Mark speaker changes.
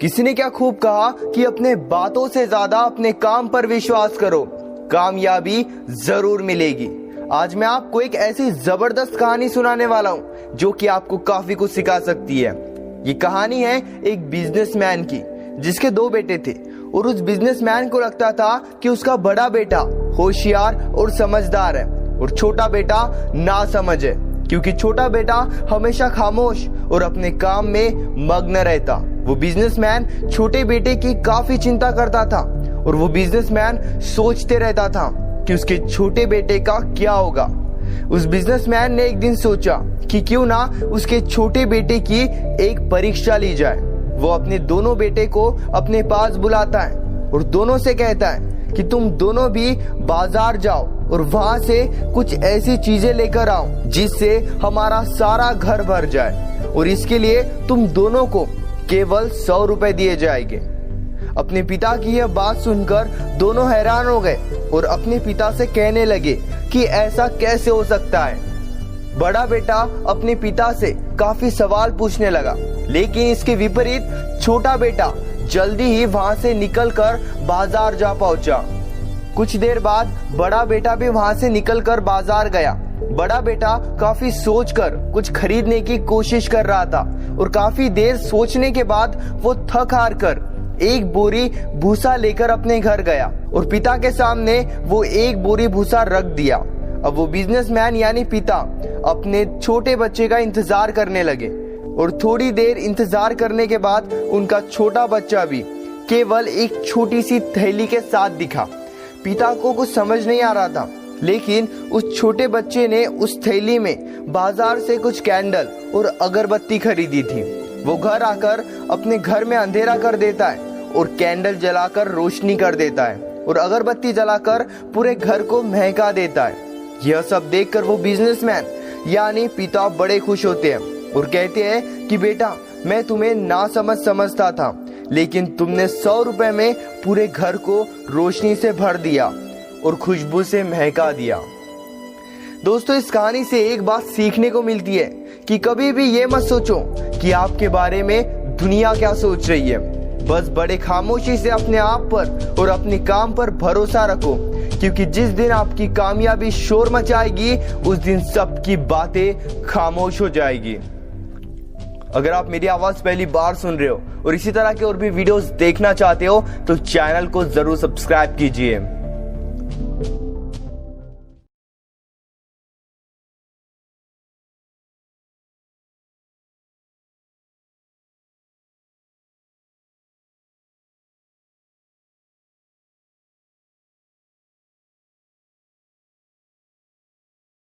Speaker 1: किसी ने क्या खूब कहा कि अपने बातों से ज्यादा अपने काम पर विश्वास करो, कामयाबी जरूर मिलेगी। आज मैं आपको एक ऐसी जबरदस्त कहानी सुनाने वाला हूँ जो कि आपको काफी कुछ सिखा सकती है। ये कहानी है एक बिजनेसमैन की जिसके 2 बेटे थे और उस बिजनेसमैन को लगता था कि उसका बड़ा बेटा होशियार और समझदार है और छोटा बेटा नासमझ है, क्योंकि छोटा बेटा हमेशा खामोश और अपने काम में मग्न रहता। वो बिजनेसमैन छोटे बेटे की काफी चिंता करता था और वो बिजनेसमैन सोचते रहता था कि उसके छोटे बेटे का क्या होगा। उस बिजनेसमैन ने एक दिन सोचा कि क्यों ना उसके छोटे बेटे की एक परीक्षा ली जाए। वो अपने दोनों बेटे को अपने पास बुलाता है और दोनों से कहता है कि तुम दोनों भी बाजार जाओ और वहां से कुछ ऐसी चीजें लेकर आओ जिससे हमारा सारा घर भर जाए, और इसके लिए तुम दोनों को केवल 100 रुपए दिए जाएंगे। अपने पिता की यह बात सुनकर दोनों हैरान हो गए और अपने पिता से कहने लगे कि ऐसा कैसे हो सकता है। बड़ा बेटा अपने पिता से काफी सवाल पूछने लगा, लेकिन इसके विपरीत छोटा बेटा जल्दी ही वहां से निकलकर बाजार जा पहुंचा। कुछ देर बाद बड़ा बेटा भी वहां से निकलकर बाजार गया। बड़ा बेटा काफी सोचकर कुछ खरीदने की कोशिश कर रहा था और काफी देर सोचने के बाद वो थक हार कर एक बोरी भूसा लेकर अपने घर गया और पिता के सामने वो एक बोरी भूसा रख दिया। अब वो बिजनेसमैन यानी पिता अपने छोटे बच्चे का इंतजार करने लगे और थोड़ी देर इंतजार करने के बाद उनका छोटा बच्चा भी केवल एक छोटी सी थैली के साथ दिखा। पिता को कुछ समझ नहीं आ रहा था, लेकिन उस छोटे बच्चे ने उस थैली में बाजार से कुछ कैंडल और अगरबत्ती खरीदी थी। वो घर आकर अपने घर में अंधेरा कर देता है और कैंडल जलाकर रोशनी कर देता है और अगरबत्ती जलाकर पूरे घर को महका देता है। यह सब देखकर वो बिजनेसमैन यानी पिता बड़े खुश होते हैं और कहते हैं कि बेटा, मैं तुम्हें नासमझ समझता था, लेकिन तुमने 100 रुपए में पूरे घर को रोशनी से भर दिया और खुशबू से महका दिया। दोस्तों, इस कहानी से एक बात सीखने को मिलती है कि कभी भी ये मत सोचो कि आपके बारे में दुनिया क्या सोच रही है। बस बड़े खामोशी से अपने आप पर और अपने काम पर भरोसा रखो, क्योंकि जिस दिन आपकी कामयाबी शोर मचाएगी उस दिन सबकी बातें खामोश हो जाएगी। अगर आप मेरी आवाज पहली बार सुन रहे हो और इसी तरह के और भी वीडियोस देखना चाहते हो तो चैनल को जरूर सब्सक्राइब कीजिए।